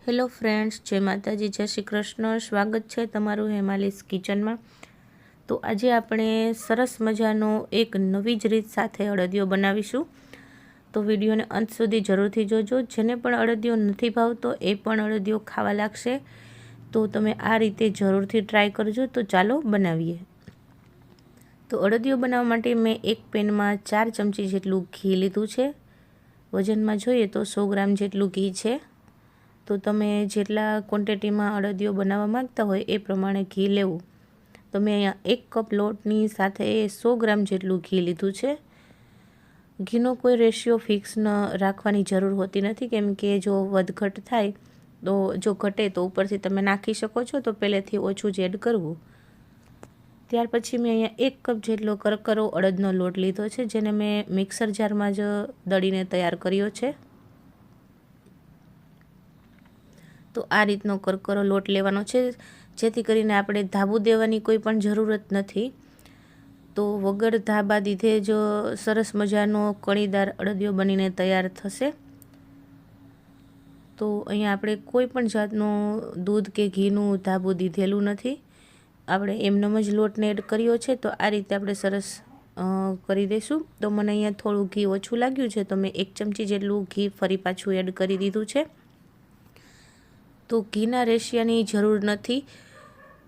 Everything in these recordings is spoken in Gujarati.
હેલો ફ્રેન્ડ્સ, જય માતાજી, જય શ્રી કૃષ્ણ. સ્વાગત છે તમારું હેમાલીસ કિચનમાં. તો આજે આપણે સરસ મજાનો એક નવી જ રીત સાથે અડદિયો બનાવીશું. તો વિડીયોને અંત સુધી જરૂરથી જોજો. જેને પણ અડદિયો નથી ભાવતો એ પણ અડદિયો ખાવા લાગશે. તો તમે આ રીતે જરૂરથી ટ્રાય કરજો. તો ચાલો બનાવીએ. તો અડદિયો બનાવવા માટે મેં એક પેનમાં 4 ચમચી જેટલું ઘી લીધું છે. વજનમાં જોઈએ તો 100 ગ્રામ જેટલું ઘી છે. તો તમે જેટલા ક્વોન્ટિટીમાં અડદિયો બનાવવા માંગતા હોય એ પ્રમાણે ઘી લેવું. તો મેં અહીંયા 1 કપ લોટની સાથે 100 ગ્રામ જેટલું ઘી લીધું છે. ઘીનો કોઈ રેશિયો ફિક્સ રાખવાની જરૂર હોતી નથી, કેમ કે જો વધઘટ થાય તો જો ઘટે તો ઉપરથી તમે નાખી શકો છો, તો પહેલેથી ઓછું જ એડ કરવું. ત્યાર પછી મેં અહીંયા 1 કપ જેટલો કરકરો અડદનો લોટ લીધો છે, જેને મેં મિક્સર જારમાં જ દળીને તૈયાર કર્યો છે. તો આ રીતનો કરકરો લોટ લેવાનો છે, જેથી કરીને આપણે ધાબુ દેવાની કોઈ પણ જરૂરત નથી. તો વગર ધાબા દીધે જ સરસ મજાનો કણીદાર અડદિયો બનીને તૈયાર થશે. તો અહીંયા આપણે કોઈ પણ જાતનું દૂધ કે ઘીનું ધાબુ દીધેલું નથી. આપણે એમનેમ જ લોટને એડ કર્યો છે. તો આ રીતે આપણે સરસ કરી દઈશું. તો મને અહીંયા થોડું ઘી ઓછું લાગ્યું છે, તો મેં 1 ચમચી જેટલું ઘી ફરી પાછું એડ કરી દીધું છે. તો ઘીના રેશિયાની જરૂર નથી.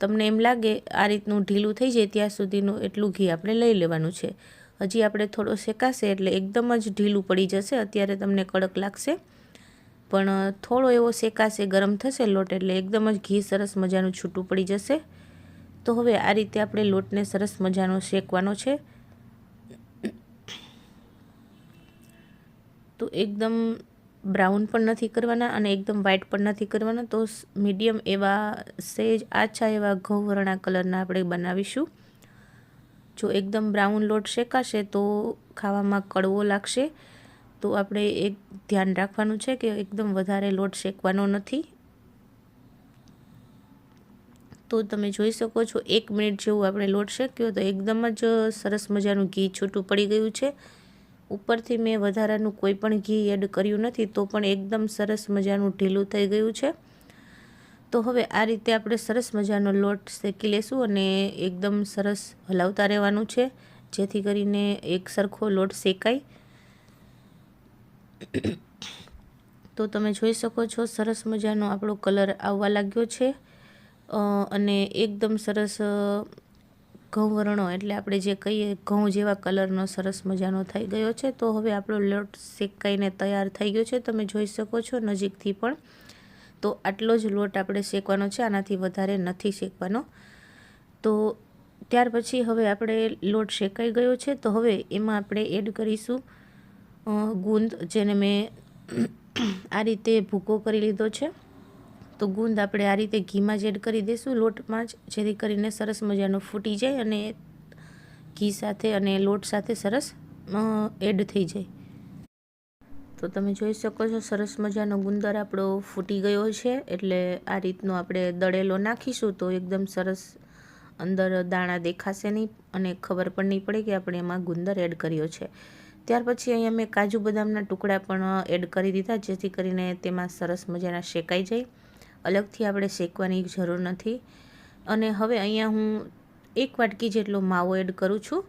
તમને એમ લાગે આ રીતનું ઢીલું થઈ જાય ત્યાં સુધીનું એટલું ઘી આપણે લઈ લેવાનું છે. હજી આપણે થોડો શેકાશે એટલે એકદમ જ ઢીલું પડી જશે. અત્યારે તમને કડક લાગશે, પણ થોડો એવો શેકાશે, ગરમ થશે લોટ એટલે એકદમ જ ઘી સરસ મજાનું છૂટું પડી જશે. તો હવે આ રીતે આપણે લોટને સરસ મજાનો શેકવાનો છે. તો એકદમ બ્રાઉન પણ નથી કરવાના અને એકદમ વ્હાઈટ પણ નથી કરવાના. તો મીડિયમ એવા સેજ આછા એવા ઘઉં વરણા કલરના આપણે બનાવીશું. જો એકદમ બ્રાઉન લોટ શેકાશે તો ખાવામાં કડવો લાગશે. તો આપણે એક ધ્યાન રાખવાનું છે કે એકદમ વધારે લોટ શેકવાનો નથી. તો તમે જોઈ શકો છો 1 મિનિટ જેવું આપણે લોટ શેક્યો તો એકદમ જ સરસ મજાનું ઘી છૂટું પડી ગયું છે. ઉપરથી મેં વધારાનું કોઈ પણ ઘી એડ કર્યું નથી, તો પણ એકદમ સરસ મજાનું ઢીલું થઈ ગયું છે. તો હવે આ રીતે આપણે સરસ મજાનો લોટ શેકી લેશું અને એકદમ સરસ હલાવતા રહેવાનું છે, જેથી કરીને એક સરખો લોટ શેકાય. તો તમે જોઈ શકો છો સરસ મજાનો આપણો કલર આવવા લાગ્યો છે અને એકદમ સરસ ઘઉં વરણો એટલે આપણે જે કહીએ ઘઉં જેવા કલરનો સરસ મજાનો થઈ ગયો છે. તો હવે આપણો લોટ શેકાઈને તૈયાર થઈ ગયો છે, તમે જોઈ શકો છો નજીકથી પણ. તો આટલો જ લોટ આપણે શેકવાનો છે, આનાથી વધારે નથી શેકવાનો. તો ત્યાર પછી હવે આપણે લોટ શેકાઈ ગયો છે. તો હવે એમાં આપણે એડ કરીશું ગુંદ, જેને મેં આ રીતે ભૂકો કરી લીધો છે. તો ગુંદ આપણે આ રીતે ઘીમાં જ એડ કરી દઈશું, લોટમાં જ, જેથી કરીને સરસ મજાનો ફૂટી જાય અને ઘી સાથે અને લોટ સાથે સરસ એડ થઈ જાય. તો તમે જોઈ શકો છો સરસ મજાનો ગુંદર આપણો ફૂટી ગયો છે. એટલે આ રીતનો આપણે દળેલો નાખીશું તો એકદમ સરસ અંદર દાણા દેખાશે નહીં અને ખબર પણ નહીં પડે કે આપણે એમાં ગુંદર એડ કર્યો છે. ત્યાર પછી અહીંયા મેં કાજુ બદામના ટુકડા પણ એડ કરી દીધા, જેથી કરીને તેમાં સરસ મજાના શેકાઈ જાય. અલગથી આપણે શેકવાની જરૂર નથી. અને હવે અહીંયા હું 1 વાટકી જેટલો માવો એડ કરું છું.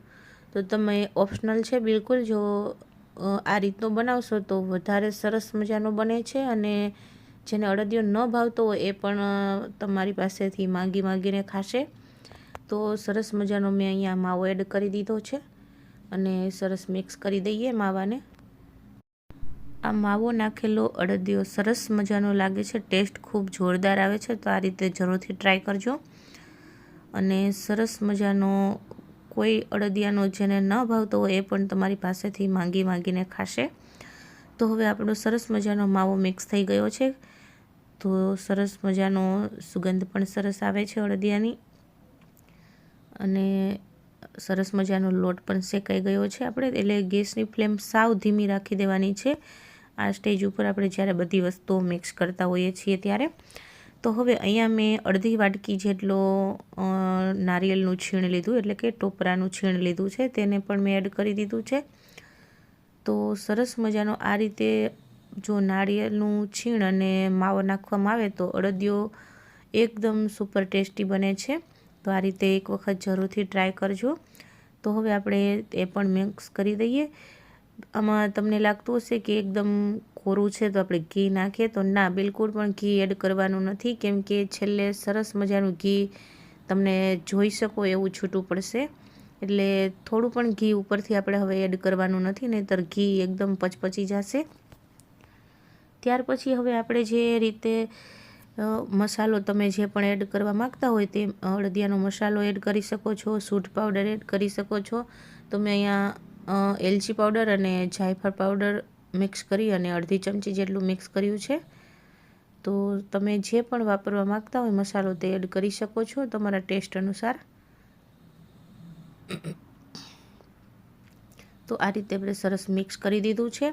તો તમે ઓપ્શનલ છે બિલકુલ. જો આ રીતનો બનાવશો તો વધારે સરસ મજાનો બને છે અને જેને અડદિયો ન ભાવતો હોય એ પણ તમારી પાસેથી માંગીને ખાશે. તો સરસ મજાનો મેં અહીંયા માવો એડ કરી દીધો છે અને સરસ મિક્સ કરી દઈએ માવાને. આ માવો નાખેલો અડદિયો સરસ મજાનો લાગે છે, ટેસ્ટ ખૂબ જોરદાર આવે છે. તો આ રીતે જરૂરથી ટ્રાય કરજો. અને સરસ મજાનો કોઈ અડદિયાનો જેને ન ભાવતો હોય એ પણ તમારી પાસેથી માંગીને ખાશે. તો હવે આપણો સરસ મજાનો માવો મિક્સ થઈ ગયો છે. તો સરસ મજાનો સુગંધ પણ સરસ આવે છે અડદિયાની અને સરસ મજાનો લોટ પણ શેકાઈ ગયો છે આપણે. એટલે ગેસની ફ્લેમ સાવ ધીમી રાખી દેવાની છે આ સ્ટેજ ઉપર આપણે જ્યારે બધી વસ્તુઓ મિક્સ કરતા હોઈએ છીએ ત્યારે. તો હવે અહીંયા મેં અડધી વાટકી જેટલો નારિયેળનું છીણ લીધું, એટલે કે ટોપરાનું છીણ લીધું છે, તેને પણ મેં એડ કરી દીધું છે. તો સરસ મજાનો આ રીતે જો નાળિયેરનું છીણ અને માવો નાખવામાં આવે તો અડદિયો એકદમ સુપર ટેસ્ટી બને છે. તો આ રીતે એક વખત જરૂરથી ટ્રાય કરજો. તો હવે આપણે એ પણ મિક્સ કરી દઈએ. આમાં તમને લાગતું હશે કે એકદમ કોરું છે તો આપણે ઘી નાખીએ, તો ના, બિલકુલ પણ ઘી એડ કરવાનું નથી, કેમ કે છેલ્લે સરસ મજાનું ઘી તમને જોઈ શકો એવું છૂટું પડશે. એટલે થોડું પણ ઘી ઉપરથી આપણે હવે એડ કરવાનું નથી, નહીંતર ઘી એકદમ પચપચી જશે. ત્યાર પછી હવે આપણે જે રીતે મસાલો તમે જે પણ એડ કરવા માગતા હોય તે અડદિયાનો મસાલો એડ કરી શકો છો, સૂંઠ પાવડર એડ કરી શકો છો. તો મેં અહીંયા એલચી પાવડર અને જાયફળ પાવડર મિક્સ કરી અને અડધી ચમચી જેટલું મિક્સ કર્યું છે. તો તમે જે પણ વાપરવા માગતા હોય મસાલો તે એડ કરી શકો છો તમારા ટેસ્ટ અનુસાર. તો આ રીતે આપણે સરસ મિક્સ કરી દીધું છે.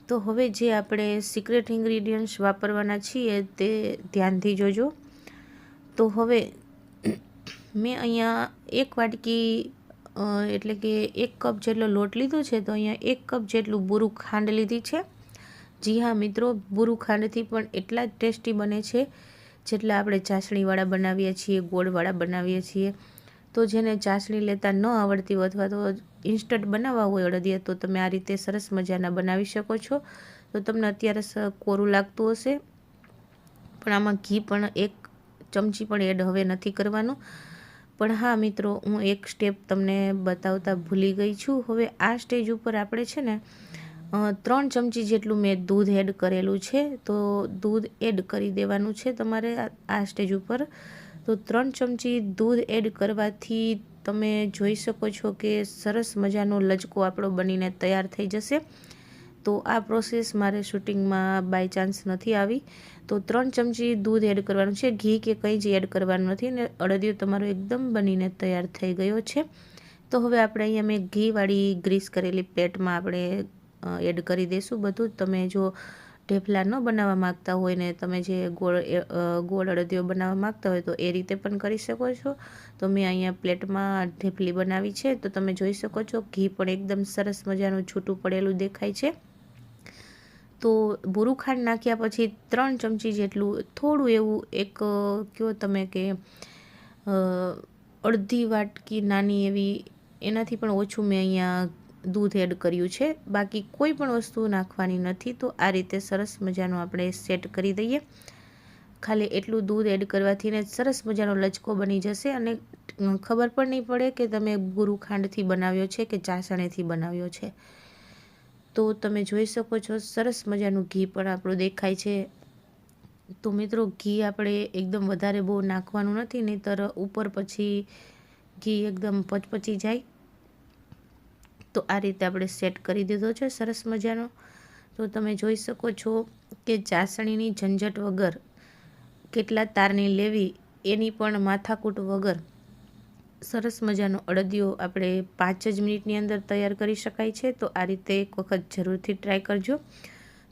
તો હવે જે આપણે સિક્રેટ ઇન્ગ્રીડિયન્ટ્સ વાપરવાના છીએ તે ધ્યાનથી જોજો. તો હવે મેં અહીંયા 1 વાટકી એટલે કે 1 કપ જેટલો લોટ લીધો છે. તો અહીંયા 1 કપ જેટલું બુરું ખાંડ લીધી છે. જી હા મિત્રો, બુરું ખાંડથી પણ એટલા જ ટેસ્ટી બને છે જેટલા આપણે ચાસણીવાળા બનાવીએ છીએ, ગોળવાળા બનાવીએ છીએ. તો જેને ચાસણી લેતા ન આવડતી હોય અથવા તો ઇન્સ્ટન્ટ બનાવવા હોય અડદિયા, તો તમે આ રીતે સરસ મજાના બનાવી શકો છો. તો તમને અત્યારે કોરું લાગતું હશે, પણ આમાં ઘી પણ 1 ચમચી પણ એડ હવે નથી કરવાનું. પણ હા મિત્રો, હું એક સ્ટેપ તમને બતાવતા ભૂલી ગઈ છું. હવે આ સ્ટેજ ઉપર આપણે છે ને 3 ચમચી જેટલું મેં દૂધ એડ કરેલું છે. તો દૂધ એડ કરી દેવાનું છે તમારે આ સ્ટેજ ઉપર. તો 3 ચમચી દૂધ એડ કરવાથી તમે જોઈ શકો છો કે સરસ મજાનો લચકો આપણો બનીને તૈયાર થઈ જશે. તો આ પ્રોસેસ મારે શૂટિંગમાં બાય ચાન્સ નથી આવી. તો 3 ચમચી દૂધ એડ કરવાનું છે, ઘી કે કંઈ જ એડ કરવાનું નથી, ને અડદિયો તમારો એકદમ બનીને તૈયાર થઈ ગયો છે. તો હવે આપણે અહીંયા મેં ઘીવાળી ગ્રીસ કરેલી પ્લેટમાં આપણે એડ કરી દઈશું બધું. તમે જો ઢેફલા ન બનાવવા માગતા હોય ને તમે જે ગોળ અડદિયો બનાવવા માગતા હોય તો એ રીતે પણ કરી શકો છો. તો મેં અહીંયા પ્લેટમાં ઢેફલી બનાવી છે. તો તમે જોઈ શકો છો ઘી પણ એકદમ સરસ મજાનું છૂટું પડેલું દેખાય છે. તો બુરું ખાંડ નાખ્યા પછી 3 ચમચી જેટલું થોડું એવું કહો તમે કે અડધી વાટકી નાની એવી, એનાથી પણ ઓછું મેં અહીંયા દૂધ એડ કર્યું છે. બાકી કોઈ પણ વસ્તુ નાખવાની નથી. તો આ રીતે સરસ મજાનું આપણે સેટ કરી દઈએ. ખાલી એટલું દૂધ એડ કરવાથી ને સરસ મજાનો લચકો બની જશે અને ખબર પણ નહીં પડે કે તમે બુરું ખાંડથી બનાવ્યો છે કે ચાસણીથી બનાવ્યો છે. તો તમે જોઈ શકો છો સરસ મજાનું ઘી પણ આપણું દેખાય છે. તો મિત્રો, ઘી આપણે એકદમ વધારે બહુ નાખવાનું નથી, નહીંતર ઉપર પછી ઘી એકદમ પચપચી જાય. તો આ રીતે આપણે સેટ કરી દીધો છે સરસ મજાનો. તો તમે જોઈ શકો છો કે ચાસણીની ઝંઝટ વગર, કેટલા તારની લેવી એની પણ માથાકૂટ વગર સરસ મજાનો અડદિયો આપણે 5 જ મિનિટની અંદર તૈયાર કરી શકાય છે. તો આ રીતે એક વખત જરૂરથી ટ્રાય કરજો.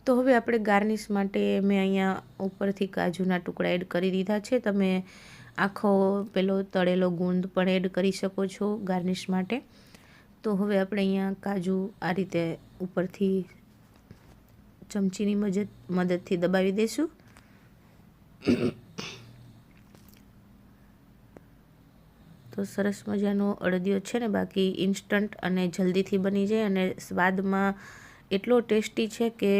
તો હવે આપણે ગાર્નિશ માટે મેં અહીંયા ઉપરથી કાજુના ટુકડા એડ કરી દીધા છે. તમે આખો પેલો તળેલો ગુંદ પણ એડ કરી શકો છો ગાર્નિશ માટે. તો હવે આપણે અહીંયા કાજુ આ રીતે ઉપરથી ચમચીની મદદથી દબાવી દઈશું. તો સરસ મજાનો અડદિયો છે ને, બાકી ઇન્સ્ટન્ટ અને જલ્દીથી બની જાય અને સ્વાદમાં એટલો ટેસ્ટી છે કે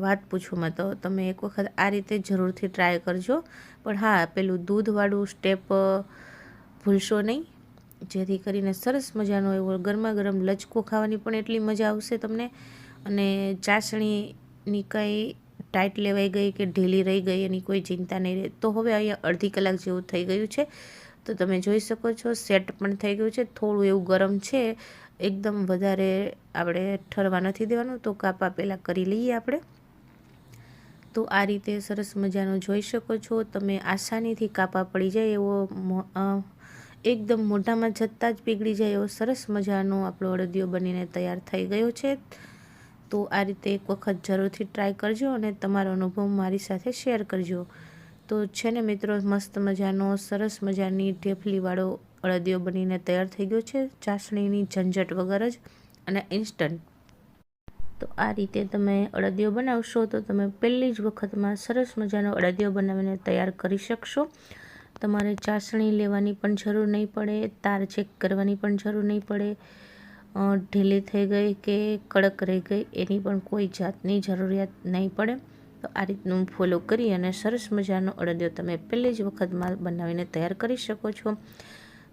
વાત પૂછો મત. તો તમે એક વખત આ રીતે જરૂરથી ટ્રાય કરજો. પણ હા, પેલું દૂધવાળું સ્ટેપ ભૂલશો નહીં, જેથી કરીને સરસ મજાનો એવો ગરમા ગરમ લચકો ખાવાની પણ એટલી મજા આવશે તમને. અને ચાસણીની કંઈ ટાઈટ લેવાઈ ગઈ કે ઢીલી રહી ગઈ એની કોઈ ચિંતા નહીં રહે. તો હવે અહીંયા અડધી કલાક જેવું થઈ ગયું છે. તો તમે જોઈ શકો છો સેટ પણ થઈ ગયું છે. થોડું એવું ગરમ છે, એકદમ વધારે આપણે ઠરવા નથી દેવાનું. તો કાપા પહેલાં કરી લઈએ આપણે. તો આ રીતે સરસ મજાનું જોઈ શકો છો તમે, આસાનીથી કાપા પડી જાય એવો, એકદમ મોઢામાં જતાં જ પીગળી જાય એવો સરસ મજાનો આપણો અડદિયો બનીને તૈયાર થઈ ગયો છે. તો આ રીતે એક વખત જરૂરથી ટ્રાય કરજો અને તમારો અનુભવ મારી સાથે શેર કરજો. તો છે ને મિત્રો, મસ્ત મજાનો સરસ મજાની ઢેફલીવાળો અડદિયો બનીને તૈયાર થઈ ગયો છે, ચાસણીની ઝંઝટ વગર જ અને ઇન્સ્ટન્ટ. તો આ રીતે તમે અડદિયો બનાવશો તો તમે પહેલી જ વખતમાં સરસ મજાનો અડદિયો બનાવીને તૈયાર કરી શકશો। તમારે ચાસણી લેવાની પણ જરૂર નહીં પડે, તાર ચેક કરવાની પણ જરૂર નહીં પડે, ઢીલી થઈ ગઈ કે કડક રહી ગઈ એની પણ કોઈ જાતની જરૂરિયાત નહીં પડે। તો આ રીતનું ફોલો કરી અને સરસ મજાનો અડદિયો તમે પહેલી જ વખતમાં બનાવીને તૈયાર કરી શકો છો।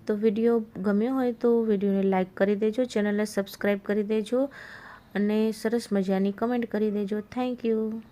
તો વિડીયો ગમ્યો હોય તો વિડીયોને લાઇક કરી દેજો, ચેનલને સબસ્ક્રાઈબ કરી દેજો અને સરસ મજાની કમેન્ટ કરી દેજો। Thank you.